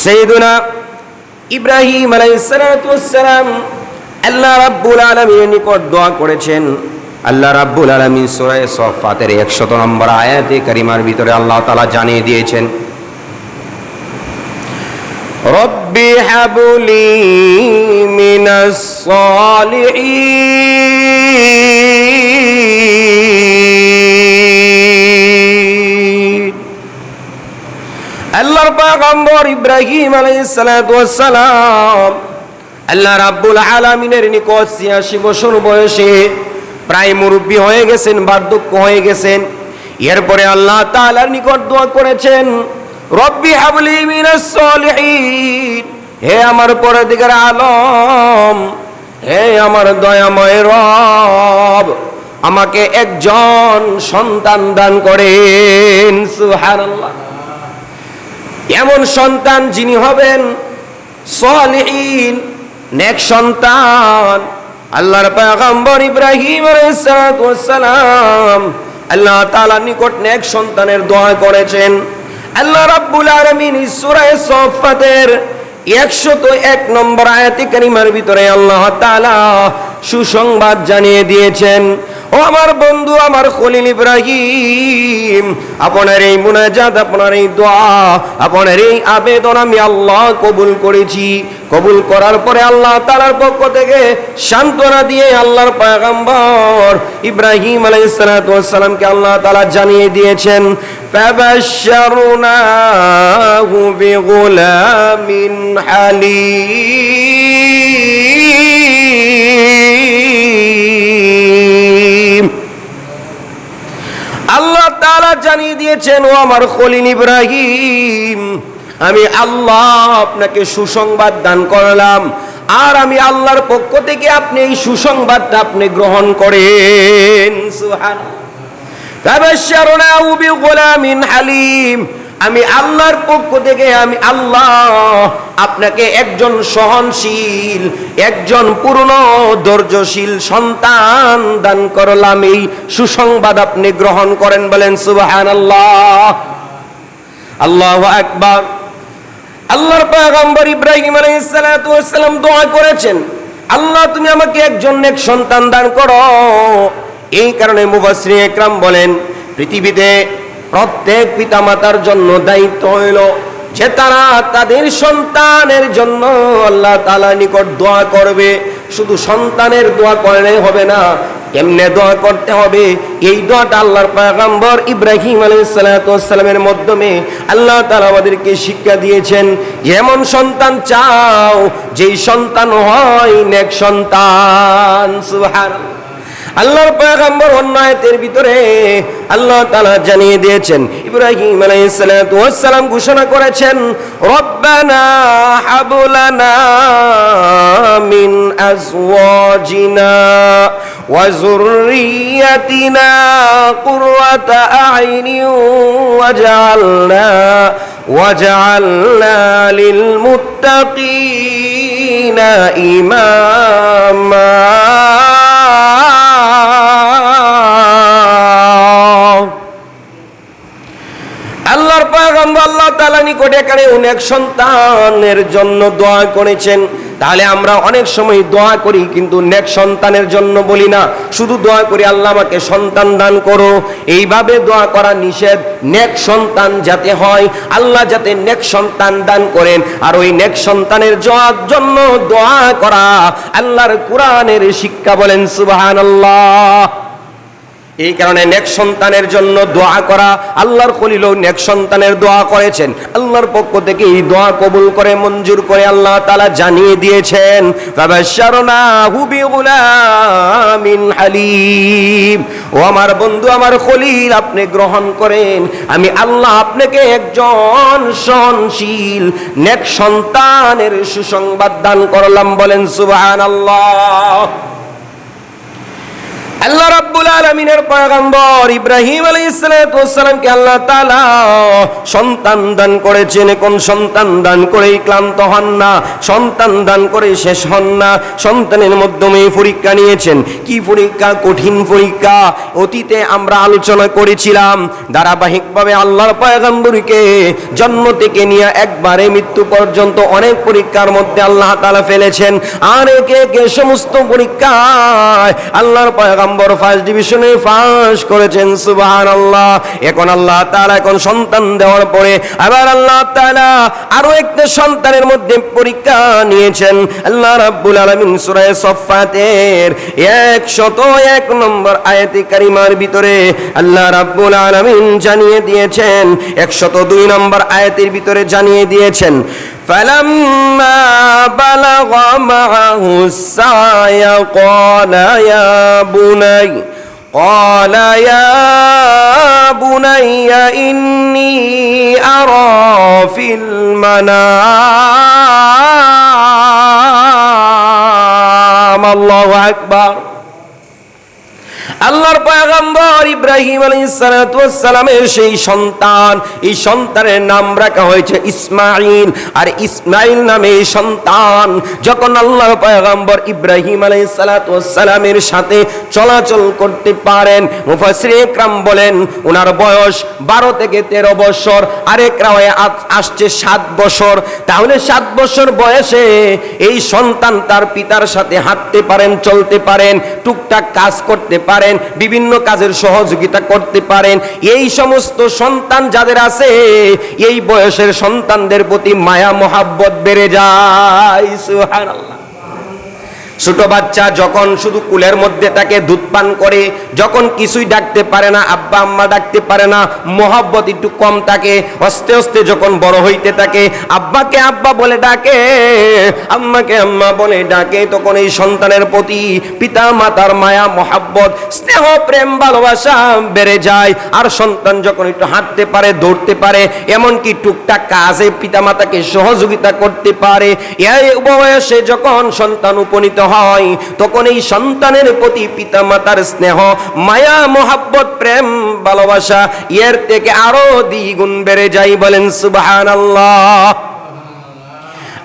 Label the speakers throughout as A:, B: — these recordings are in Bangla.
A: সাইয়্যিদুনা ইব্রাহিম আলাইহিস সালাতু ওয়াস সালাম আল্লাহ রাব্বুল আলামিনের নিকট দোয়া করেছেন। আল্লাহ রাব্বুল আলামিন সূরা সাফফাতের 100 নম্বর আয়াতে কারিমার ভিতরে আল্লাহ তাআলা জানিয়ে দিয়েছেন, রব্বি হাবলি মিনাস সালিহিন। আল্লাহর পয়গম্বর ইব্রাহিম আলাইহিস সালাতু ওয়াস সালাম আল্লাহ রাব্বুল আলামিনের নিকট ৮৬ বছর বয়সে প্রায় মুরব্বী হয়ে গেছেন, বার্ধক্য হয়ে গেছেন। এরপরে আল্লাহ তাআলার নিকট দোয়া করেছেন, রব্বি হাবলি মিনাস সালিহিন, হে আমার পরদিগার আলম, হে আমার দয়াময় রব, আমাকে একজন সন্তান দান করেন। সুবহানাল্লাহ। এমন সন্তান যিনি হবেন সালিহিন, নেক সন্তান। আল্লাহর পয়গম্বর ইব্রাহিম আলাইহিস সালাতু ওয়াস সালাম আল্লাহ তাআলার নিকট নেক সন্তানের দোয়া করেছেন। আল্লাহ রাব্বুল আলামিন সূরা সাফফাতের ১০১ নম্বর আয়াতে কারিমার ভিতরে আল্লাহ তাআলা সুসংবাদ জানিয়ে দিয়েছেন, ও আমার বন্ধু, আমার খলিল ইব্রাহিম, আপনার এই মুনাজাত, আপনার এই দোয়া, আপনার এই আবেদন আমি আল্লাহ কবুল করেছি। কবুল করার পরে আল্লাহ তাআলার পক্ষ থেকে সান্ত্বনা দিয়ে আল্লাহর পয়গম্বর ইব্রাহিম আলাইহিস সালাতু ওয়াস সালামকে আল্লাহ তাআলা জানিয়ে দিয়েছেন, ফাবাশশারনাহু বিগুলামিন হালিম। আল্লাহ তাআলা জানিয়ে দিয়েছেন, ও আমার খলিল ইব্রাহিম, আমি আল্লাহ আপনাকে সুসংবাদ দান করলাম, আর আমি আল্লাহর পক্ষ থেকে আপনি এই সুসংবাদটা আপনি গ্রহণ করেন। সুবহানাল্লাহ। ফাবাশশারনাহু বিগুলামিন হালিম, আমি আল্লাহর পক্ষ থেকে আমি আল্লাহ আপনাকে একজন সহনশীল, একজন পূর্ণ ধৈর্যশীল সন্তান দান করলাম। এই সুসংবাদ আপনি গ্রহণ করেন, বলেন সুবহানাল্লাহ। আল্লাহু আকবার। আল্লাহর পয়গম্বর ইব্রাহিম আলাইহিস সালাতু ওয়াস সালাম দোয়া করেছেন, আল্লাহ তুমি আমাকে একজন নেক সন্তান দান করো। এই কারণে মুফাসসিরিন ইকরাম বলেন, পৃথিবীতে প্রত্যেক পিতামাতার জন্য দায়িত্ব হইল যে তারা তাদের সন্তানের জন্য আল্লাহ তাআলার নিকট দোয়া করবে। শুধু সন্তানের দোয়া করলে হবে না, কেমনে দোয়া করতে হবে, এই দোয়াটা আল্লাহর পয়গম্বর ইব্রাহিম আলাইহিস সালাতু ওয়াস সালামের মাধ্যমে আল্লাহ তাআলা আমাদেরকে শিক্ষা দিয়েছেন। এমন সন্তান চাও যেই সন্তান হয় নেক সন্তান। সুবহানাল্লাহ। আল্লাহর পয়গম্বর অন্য আয়াতের ভিতরে আল্লাহ তাআলা জানিয়ে দিয়েছেন, ইব্রাহিম আলাইহিস সালাতু ওয়াস সালাম ঘোষণা করেছেন, রব্বানা হাবলানা মিন আজওয়াজিনা ওয়া যুররিয়াতিনা কুররাতা আ'ইনিন ওয়াজআলনা লিল মুত্তাকিনা ইমামা। আল্লাহর পয়গম্বর আল্লাহ তাআলা নিকটে কারে অনেক সন্তানের জন্য দোয়া করেছেন। তাহলে আমরা অনেক সময় দোয়া করি কিন্তু নেক সন্তানের জন্য বলি না, শুধু দোয়া করি আল্লাহ আমাকে সন্তান দান করো। এইভাবে দোয়া করা নিষেধ। নেক সন্তান যাতে হয়, আল্লাহ যাতে নেক সন্তান দান করেন, আর ওই নেক সন্তানের জন্য দোয়া করা আল্লাহর কোরআনের শিক্ষা, বলেন সুবহানাল্লাহ। এই কারণে নেক সন্তানের জন্য দোয়া করা, আল্লাহর খলিল নেক সন্তানের দোয়া করেছেন। আল্লাহর পক্ষ থেকে এই দোয়া কবুল করে মঞ্জুর করে আল্লাহ তাআলা জানিয়ে দিয়েছেন, ফাবাশশারনাহু বিগুলামিন হালিম। ও আমার বন্ধু, আমার খলিল, আপনি গ্রহণ করেন, আমি আল্লাহ আপনাকে একজন সহনশীল নেক সন্তানের সুসংবাদ দান করলাম, বলেন সুবহানাল্লাহ। আল্লাহ রাব্বুল আলামিনের পয়গম্বর ইব্রাহিম আলাইহিস সালাতু ওয়াস সালামকে আল্লাহ তাআলা সন্তান দান করেছেন। কোন সন্তান দান করেই ক্লান্ত হন না, সন্তান দান করে শেষ হন না। সন্তানের মাধ্যমে পরীক্ষা নিয়েছেন। কি পরীক্ষা? কঠিন পরীক্ষা। অতীতে আমরা আলোচনা করেছিলাম ধারাবাহিকভাবে আল্লাহর পয়গম্বরকে জন্ম থেকে নিয়ে একবারে মৃত্যু পর্যন্ত অনেক পরীক্ষার মধ্যে আল্লাহ তাআলা ফেলেছেন। আর একে একে সমস্ত পরীক্ষায় আল্লাহর পয়গম্বর ফার্স্ট ডিভিশনে পাস করেছেন। সুবহানাল্লাহ। এখন আল্লাহ তাআলা এখন সন্তান দেওয়ার পরে আবার আল্লাহ তাআলা আরো একটা সন্তানের মধ্যে পরীক্ষা নিয়েছেন। আল্লাহ রাব্বুল আলামিন সূরা সফফাতের 101 নম্বর আয়াতে কারিমার ভিতরে আল্লাহ রাব্বুল আলামিন জানিয়ে দিয়েছেন, 102 নম্বর আয়াতের ভিতরে জানিয়ে দিয়েছেন, فَلَمَّا بَلَغَ مَعَهُ السَّعْيَ قَالَ يَا بُنَيَّ إِنِّي أَرَى فِي الْمَنَامِ الله أكبر। আল্লাহর পয়গম্বর ইব্রাহিম আলাইহিস সালাতু ওয়াস সালামের সেই সন্তান, এই সন্তানের নাম রাখা হয়েছে ইসমাঈল। আর ইসমাঈল নামে এই সন্তান যখন আল্লাহর পয়গম্বর ইব্রাহিম আলাইহিস সালাতু ওয়াস সালামের সাথে চলাচল করতে পারেন, মুফাসসিরে ইকরাম বলেন ওনার বয়স 12 থেকে 13 বছর, আরেক রায়ে আসছে 7 বছর। তাহলে 7 বছর বয়সে এই সন্তান তার পিতার সাথে হাঁটতে পারেন, চলতে পারেন, টুকটাক কাজ করতে পারেন, বিভিন্ন কাজের সহযোগিতা করতে পারেন। এই সমস্ত সন্তান যাদের আছে এই বয়সের সন্তানদের প্রতি মায়া মোহাব্বত বেড়ে যায়। সুবহানাল্লাহ। ছোট বাচ্চা যখন শুধু কুলের মধ্যে থাকে, দুধ পান করে, যখন কিছুই ডাকতে পারে না, আব্বা আম্মা ডাকতে পারে না, মোহাব্বত একটু কম থাকে। আস্তে আস্তে যখন বড় হইতে থাকে, আব্বাকে আব্বা বলে ডাকে, আম্মাকে আম্মা বলে ডাকে, তখন এই সন্তানের প্রতি পিতা মাতার মায়া মোহাব্বত, স্নেহ, প্রেম, ভালোবাসা বেড়ে যায়। আর সন্তান যখন একটু হাঁটতে পারে, দৌড়তে পারে, এমনকি টুকটাক কাজে পিতা মাতাকে সহযোগিতা করতে পারে, এই বয়সে যখন সন্তান উপনীত হয় তখন এই সন্তানের প্রতি পিতা মাতার স্নেহ, মায়া, মোহাব্বত, প্রেম, ভালোবাসা এর থেকে আরো দ্বিগুণ বেড়ে যায়। বলেন সুবহানাল্লাহ।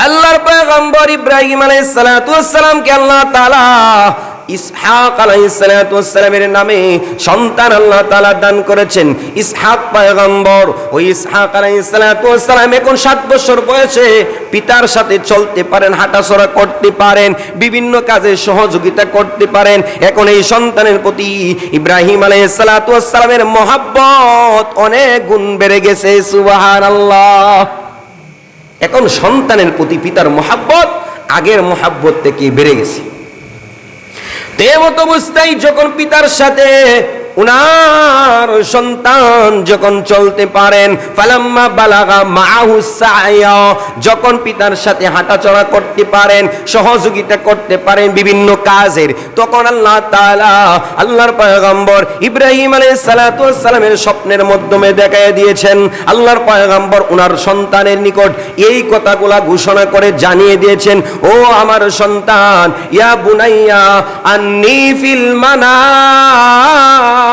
A: আল্লাহর পয়গম্বর ইব্রাহিম আলাইহিস সালাতু ওয়াস সালামকে আল্লাহ তাআলা ইসহাক আলাইহিস সালাতু ওয়াস সালামের নামে সন্তান আল্লাহ তাআলা দান করেছেন। ইসহাক পয়গম্বর, ওই ইসহাক আলাইহিস সালাতু ওয়াস সালাম এখন 7 বছর বয়সে পিতার সাথে চলতে পারেন, হাঁটাচলা করতে পারেন, বিভিন্ন কাজে সহযোগিতা করতে পারেন। এখন এই সন্তানের প্রতি ইব্রাহিম আলাইহিস সালাতু ওয়াস সালামের মহব্বত অনেক গুণ বেড়ে গেছে। সুবহানাল্লাহ। এখন সন্তানের প্রতি পিতার মহব্বত আগের মহব্বত থেকে বেড়ে গেছে। তেমত অবস্থায় যখন পিতার সাথে উনার সন্তান যখন চলতে পারেন, ফালাম্মা বালাগা মাআহুস সা'য়া, যখন পিতার সাথে হাঁটাচলা করতে পারেন, সহযোগিতা করতে পারেন বিভিন্ন কাজের, তখন আল্লাহ তাআলা আল্লাহর পয়গম্বর ইব্রাহিম আলাইহিস সালাতু ওয়াস সালামের স্বপ্নের মাধ্যমে দেখায় দিয়েছেন। আল্লাহর পয়গম্বর উনার সন্তানের নিকট এই কথাগুলা ঘোষণা করে জানিয়ে দিয়েছেন, ও আমার সন্তান, ইয়া বুনাইয়া আন্নী ফিল মানাম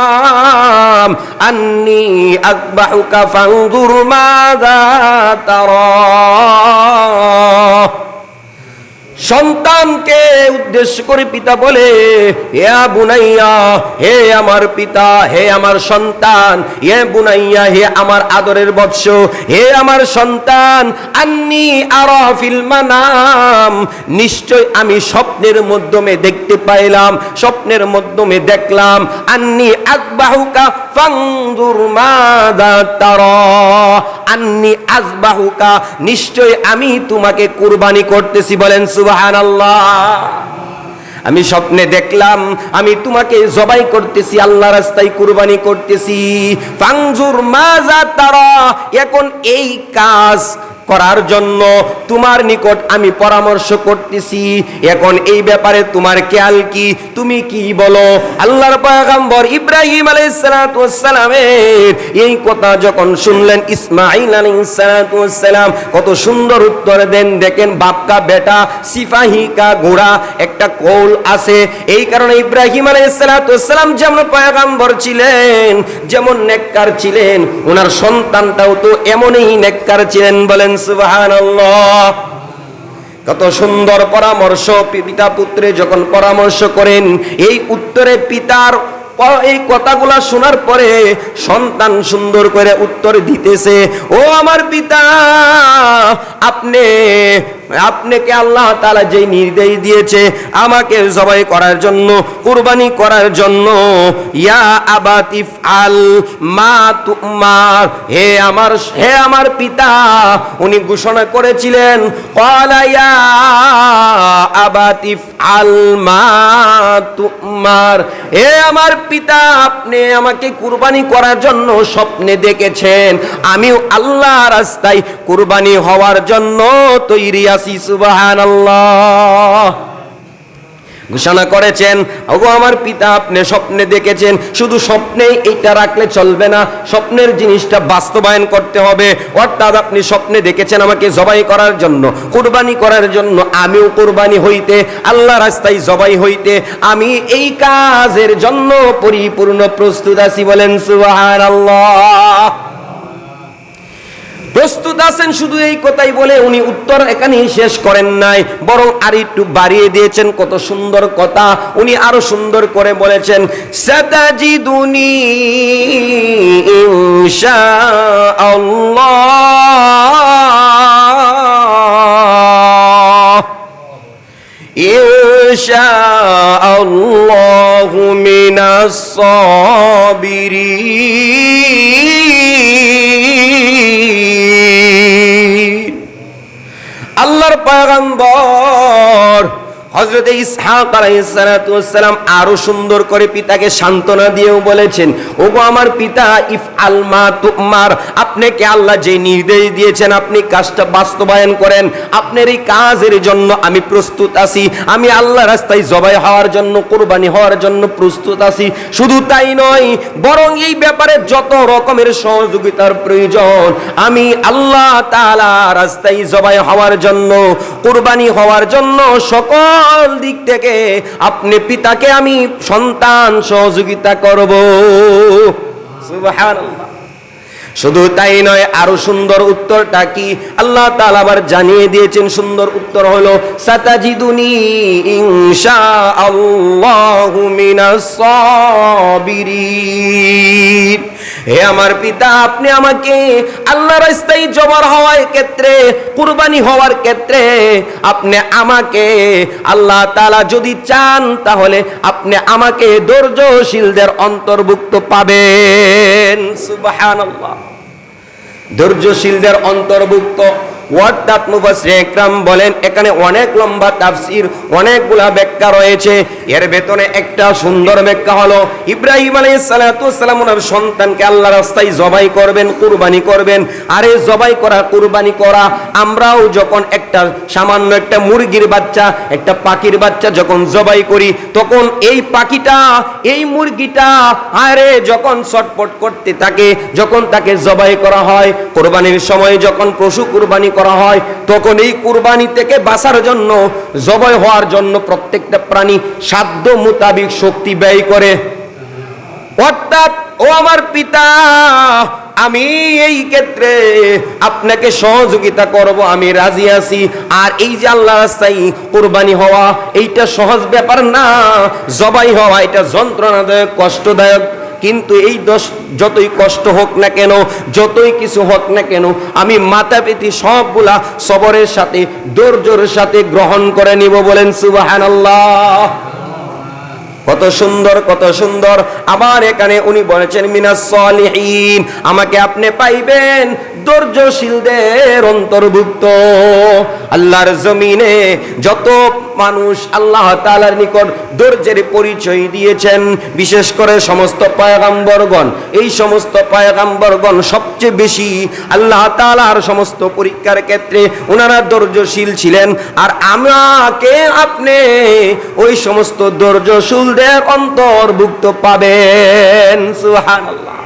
A: আন্নী আকবাহুকা ফানজুর মাযা তারা। সন্তানকে উদ্দেশ্য করে পিতা বলে, হে বুনাইয়া, হে আমার পিতা, হে আমার সন্তান, হে বুনাইয়া, হে আমার আদরের বৎস, হে আমার সন্তান, আন্নী আরা ফিল মানাম, নিশ্চয় আমি স্বপ্নের মাধ্যমে দেখতে পাইলাম, স্বপ্নের মাধ্যমে দেখলাম, আন্নী আযবাহুকা ফানজুর মাযা তারা, আন্নী আযবাহুকা, নিশ্চয় আমি তোমাকে কুরবানি করতেছি। বলেন সুবহানাল্লাহ। আমি স্বপ্নে দেখলাম আমি তোমাকে জবাই করতেছি, আল্লাহ রাস্তায় কুরবানি করতেছি। ফানজুর মাযা তারা, এখন এই কাজ করার জন্য তোমার নিকট আমি পরামর্শ করতেছি, এখন এই ব্যাপারে তোমার খেয়াল কি, তুমি কি বলো? আল্লাহর পয়গম্বর ইব্রাহিম আলাইহিস সালাতু ওয়াস সালামের এই কথা যখন শুনলেন, ইসমাঈল আলাইহিস সালাতু ওয়াস সালাম কত সুন্দর উত্তর দেন। দেখেন, বাপ কা বেটা, সিপাহি কা ঘোড়া, এক একটা কৌল আছে। এই কারণে ইব্রাহিম আলাইহিস সালাম যেমন পয়গম্বর ছিলেন, যেমন নেককার ছিলেন, ওনার সন্তানটাও তো এমনই নেককার ছিলেন। বলেন সুবহানাল্লাহ। কত সুন্দর পরামর্শ। পিতা পুত্রে যখন পরামর্শ করেন, এই উত্তরে পিতার এই কথাগুলা শোনার পরে সন্তান সুন্দর করে উত্তর দিতেছে, ও আমার পিতা, আপনাকে আল্লাহ তাআলা যেই নির্দেশ দিয়েছে আমাকে জবাই করার জন্য, কুরবানি করার জন্য, ইয়া আবাতিফ আল মা তুমার, হে আমার পিতা, উনি ঘোষণা করেছিলেন, ক্বালা ইয়া আবাতিফ আল মা তুমার, হে আমার পিতা, আপনি আমাকে কুরবানি করার জন্য স্বপ্নে দেখেছেন, আমিও আল্লাহর রাস্তায় কুরবানি হওয়ার জন্য তৈরি আছি। সুবহানাল্লাহ। ঘোষণা করেছেন, ওগো আমার পিতা, আপনি স্বপ্নে দেখেছেন, শুধু স্বপ্নেই এইটা রাখলে চলবে না, স্বপ্নের জিনিসটা বাস্তবায়ন করতে হবে। অর্থাৎ আপনি স্বপ্নে দেখেছেন আমাকে জবাই করার জন্য, কুরবানি করার জন্য, আমিও কুরবানি হইতে, আল্লাহ রাস্তায় জবাই হইতে, আমি এই কাজের জন্য পরিপূর্ণ প্রস্তুত আছি। বলেন সুবহানাল্লাহ। প্রস্তুত আছেন, শুধু এই কথাই বলে উনি উত্তর এখানেই শেষ করেন নাই, বরং আর একটু বাড়িয়ে দিয়েছেন। কত সুন্দর কথা, উনি আরো সুন্দর করে বলেছেন, সাতাজিদুনি ইনশাআল্লাহ, ইনশাআল্লাহু মিনাস সাবিরিন। আল্লাহর পয়গম্বর হযরত ইসহাক আলাইহিস সালাম আরো সুন্দর করে পিতাকে সান্ত্বনা দিয়েও বলেছেন, ওগো আমার পিতা, ইফআল মা তুমার, আপনাকে আল্লাহ যে নির্দেশ দিয়েছেন আপনি কাজটা বাস্তবায়ন করেন, আপনার এই কাজের জন্য আমি প্রস্তুত আছি, আমি আল্লাহর রাস্তায় জবাই হওয়ার জন্য, কুরবানি হওয়ার জন্য প্রস্তুত আছি। শুধু তাই নয়, বরং এই ব্যাপারে যত রকমের সহযোগিতার প্রয়োজন, আমি আল্লাহ তাআলা রাস্তায় জবাই হওয়ার জন্য, কুরবানি হওয়ার জন্য সকল দিক থেকে আপনি পিতাকে আমি সন্তান সহযোগিতা করব। সুবহানাল্লাহ। শুধু তাই নয়, আরো সুন্দর উত্তরটা কি আল্লাহ তাআলা আবার জানিয়ে দিয়েছেন। সুন্দর উত্তর হলো, সাতাজিদুনি ইনশাআল্লাহু মিনাস সাবিরিন। হে আমার পিতা, আপনি আমাকে আল্লাহর রাস্তায় জবাই হওয়ার ক্ষেত্রে, কুরবানি হওয়ার ক্ষেত্রে আপনি আমাকে, আল্লাহ তাআলা যদি চান তাহলে আপনি আমাকে ধৈর্যশীলদের অন্তর্ভুক্ত পাবেন। সুবহানাল্লাহ। ধৈর্যশীলদের অন্তর্ভুক্ত অর্থাৎ মুফাসসিরিন ইকরাম বলেন, এখানে অনেক লম্বা তাফসীর, অনেকগুলা ব্যাখ্যা রয়েছে। এর ভেতরে একটা সুন্দর ব্যাখ্যা হলো, ইব্রাহিম আলাইহিস সালাম ওনার সন্তানকে আল্লাহর রাস্তায় জবাই করবেন, কুরবানি করবেন। আরে জবাই করা, কুরবানি করা, আমরাও যখন একটা সামান্য একটা মুরগির বাচ্চা, একটা পাখির বাচ্চা যখন জবাই করি, তখন এই পাখিটা, এই মুরগিটা আরে যখন ছটফট করতে থাকে, যখন তাকে জবাই করা হয়, কুরবানির সময় যখন পশু কুরবানি করা হয়, তখন এই কুরবানি থেকে বাঁচার জন্য, জবাই হওয়ার জন্য প্রত্যেকটা প্রাণী সাধ্য মোতাবেক শক্তি ব্যয় করে। অর্থাৎ ও আমার পিতা, আমি এই ক্ষেত্রে আপনাকে সহযোগিতা করব, আমি রাজি আছি। আর এই যে আল্লাহর রাস্তায় কুরবানি হওয়া, এইটা সহজ ব্যাপার না। জবাই হওয়া এটা যন্ত্রণাদায়ক, কষ্টদায়ক। কিন্তু এই যতই কষ্ট হোক না কেন, যতই কিছু হোক না কেন, আমি মাথা পেতে সবগুলা সবরের সাথে, ধৈর্যের সাথে গ্রহণ করে নিব। বলেন সুবহানাল্লাহ। কত সুন্দর, কত সুন্দর। আবার এখানে উনি বলেছেন, মিনাস সালিহিন, আমাকে আপনি পাইবেন ধৈর্যশীলদের অন্তর্ভুক্ত। আল্লাহর জমিনে যত মানুষ আল্লাহ তাআলার নিকট ধৈর্যের পরিচয় দিয়েছেন, বিশেষ করে সমস্ত পয়গম্বরগণ, এই সমস্ত পয়গম্বরগণ সবচেয়ে বেশি আল্লাহ তাআলার সমস্ত পরীক্ষার ক্ষেত্রে ওনারা ধৈর্যশীল ছিলেন। আর আমাকে আপনি ওই সমস্ত ধৈর্যশীলদের অন্তর্ভুক্ত পাবেন। সুবহানাল্লাহ।